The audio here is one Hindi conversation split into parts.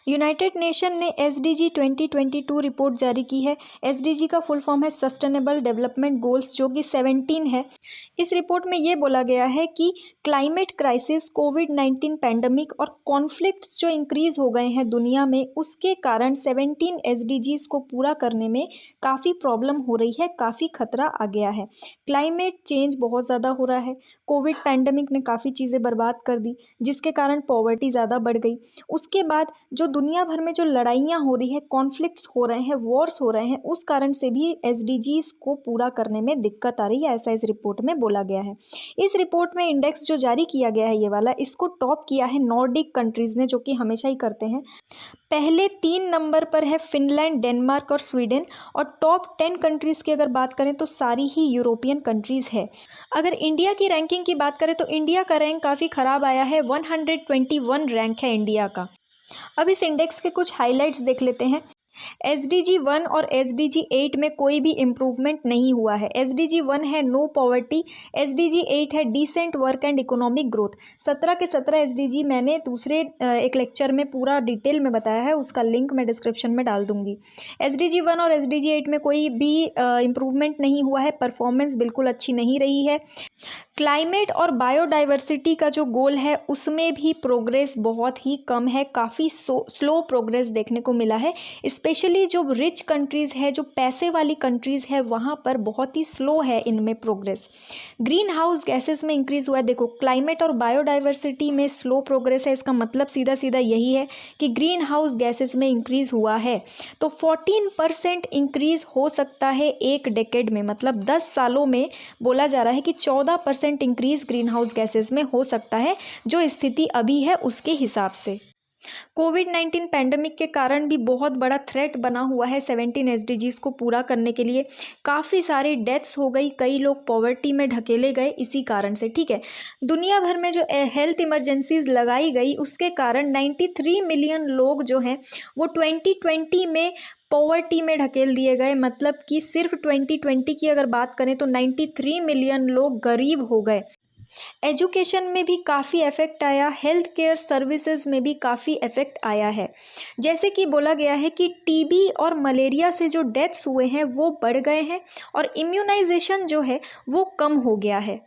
यूनाइटेड नेशन ने एसडीजी 2022 रिपोर्ट जारी की है। एसडीजी का फुल फॉर्म है सस्टेनेबल डेवलपमेंट गोल्स, जो कि 17 है। इस रिपोर्ट में ये बोला गया है कि क्लाइमेट क्राइसिस, कोविड-19 पैंडमिक और कॉन्फ्लिक्ट्स जो इंक्रीज़ हो गए हैं दुनिया में, उसके कारण 17 एसडीजीज़ को पूरा करने में काफ़ी प्रॉब्लम हो रही है, काफ़ी खतरा आ गया है। क्लाइमेट चेंज बहुत ज़्यादा हो रहा है। कोविड पैंडमिक ने काफ़ी चीज़ें बर्बाद कर दी, जिसके कारण पॉवर्टी ज़्यादा बढ़ गई। उसके बाद जो दुनिया भर में जो लड़ाइयाँ हो रही है, कॉन्फ्लिक्ट्स हो रहे हैं, वॉर्स हो रहे हैं, उस कारण से भी एसडीजीज़ को पूरा करने में दिक्कत आ रही है, ऐसा इस रिपोर्ट में बोला गया है। इस रिपोर्ट में इंडेक्स जो जारी किया गया है ये वाला, इसको टॉप किया है नॉर्डिक कंट्रीज़ ने, जो कि हमेशा ही करते हैं। पहले 3 नंबर पर है फिनलैंड, डेनमार्क और स्वीडन, और टॉप 10 कंट्रीज़ की अगर बात करें तो सारी ही यूरोपियन कंट्रीज़ है। अगर इंडिया की रैंकिंग की बात करें तो इंडिया का रैंक काफ़ी ख़राब आया है, 121 रैंक है इंडिया का। अब इस इंडेक्स के कुछ हाइलाइट्स देख लेते हैं। एसडीजी 1 और एसडीजी 8 में कोई भी इम्प्रूवमेंट नहीं हुआ है। एसडीजी 1 है नो पॉवर्टी, एसडीजी 8 है decent work and economic growth. 17 के 17 एसडीजी मैंने दूसरे एक लेक्चर में पूरा डिटेल में बताया है, उसका लिंक मैं डिस्क्रिप्शन में डाल दूंगी। एसडीजी 1 और एसडीजी 8 में कोई भी इम्प्रूवमेंट नहीं हुआ है, परफॉर्मेंस बिल्कुल अच्छी नहीं रही है। क्लाइमेट और बायोडाइवर्सिटी का जो गोल है उसमें भी प्रोग्रेस बहुत ही कम है, काफ़ी स्लो प्रोग्रेस देखने को मिला है। स्पेशली जो रिच कंट्रीज़ है, जो पैसे वाली कंट्रीज़ है, वहाँ पर बहुत ही स्लो है इनमें प्रोग्रेस। ग्रीन हाउस गैसेस में इंक्रीज़ हुआ है। देखो, क्लाइमेट और बायोडाइवर्सिटी में स्लो प्रोग्रेस है, इसका मतलब सीधा सीधा यही है कि ग्रीन हाउस गैसेस में इंक्रीज़ हुआ है। तो 14% इंक्रीज़ हो सकता है एक डेकेड में, मतलब 10 सालों में बोला जा रहा है कि 14% इंक्रीज़ ग्रीन हाउस गैसेस में हो सकता है, जो स्थिति अभी है उसके हिसाब से। कोविड-19 पैंडमिक के कारण भी बहुत बड़ा थ्रेट बना हुआ है 17 एसडीजीज़ को पूरा करने के लिए। काफ़ी सारी डेथ्स हो गई, कई लोग पॉवर्टी में ढकेले गए इसी कारण से, ठीक है। दुनिया भर में जो हेल्थ इमरजेंसीज लगाई गई, उसके कारण 93 मिलियन लोग जो हैं वो 2020 में पॉवर्टी में ढकेल दिए गए। मतलब कि सिर्फ 2020 की अगर बात करें तो 93 मिलियन लोग गरीब हो गए। एजुकेशन में भी काफ़ी इफ़ेक्ट आया, हेल्थ केयर सर्विसेज में भी काफ़ी इफ़ेक्ट आया है। जैसे कि बोला गया है कि टीबी और मलेरिया से जो डेथ्स हुए हैं वो बढ़ गए हैं, और इम्यूनाइजेशन जो है वो कम हो गया है।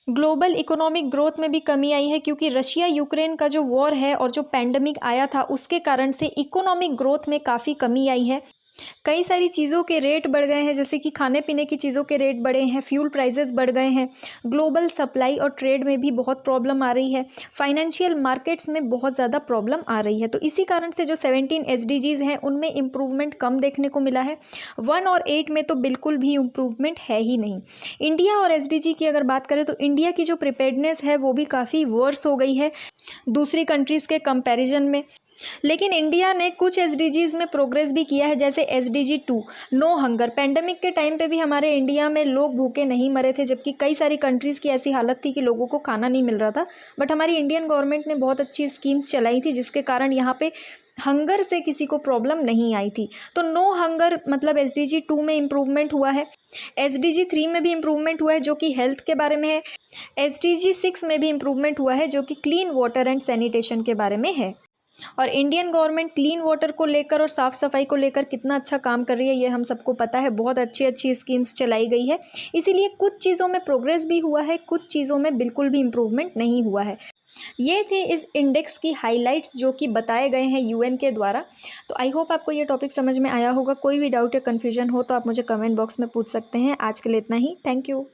ग्लोबल इकोनॉमिक ग्रोथ में भी कमी आई है, क्योंकि रशिया यूक्रेन का जो वॉर है और जो पैंडमिक आया था उसके कारण से इकोनॉमिक ग्रोथ में काफ़ी कमी आई है। कई सारी चीज़ों के रेट बढ़ गए हैं, जैसे कि खाने पीने की चीज़ों के रेट बढ़े हैं, फ्यूल प्राइसेस बढ़ गए हैं। ग्लोबल सप्लाई और ट्रेड में भी बहुत प्रॉब्लम आ रही है। फाइनेंशियल मार्केट्स में बहुत ज़्यादा प्रॉब्लम आ रही है। तो इसी कारण से जो 17 एसडीजीज़ हैं उनमें इम्प्रूवमेंट कम देखने को मिला है। 1 और 8 में तो बिल्कुल भी इम्प्रूवमेंट है ही नहीं। इंडिया और एसडीजी की अगर बात करें तो इंडिया की जो प्रिपेयर्डनेस है वो भी काफ़ी वर्स हो गई है दूसरी कंट्रीज़ के कंपैरिजन में। लेकिन इंडिया ने कुछ एसडीजीज़ में प्रोग्रेस भी किया है, जैसे एसडीजी 2 नो हंगर। पैंडमिक के टाइम पे भी हमारे इंडिया में लोग भूखे नहीं मरे थे, जबकि कई सारी कंट्रीज़ की ऐसी हालत थी कि लोगों को खाना नहीं मिल रहा था। बट हमारी इंडियन गवर्नमेंट ने बहुत अच्छी स्कीम्स चलाई थी, जिसके कारण यहाँ पे हंगर से किसी को प्रॉब्लम नहीं आई थी। तो नो हंगर मतलब एसडीजी 2 में इम्प्रूवमेंट हुआ है। एसडीजी 3 में भी इम्प्रूवमेंट हुआ है, जो कि हेल्थ के बारे में है। एसडीजी 6 में भी इम्प्रूवमेंट हुआ है, जो कि क्लीन वाटर एंड सैनिटेशन के बारे में है। और इंडियन गवर्नमेंट क्लीन वाटर को लेकर और साफ़ सफाई को लेकर कितना अच्छा काम कर रही है, ये हम सबको पता है। बहुत अच्छी अच्छी स्कीम्स चलाई गई है। इसीलिए कुछ चीज़ों में प्रोग्रेस भी हुआ है, कुछ चीज़ों में बिल्कुल भी इम्प्रूवमेंट नहीं हुआ है। ये थे इस इंडेक्स की हाइलाइट्स जो कि बताए गए हैं यूएन के द्वारा। तो आई होप आपको ये टॉपिक समझ में आया होगा। कोई भी डाउट या कन्फ्यूजन हो तो आप मुझे कमेंट बॉक्स में पूछ सकते हैं। आज के लिए इतना ही। Thank you.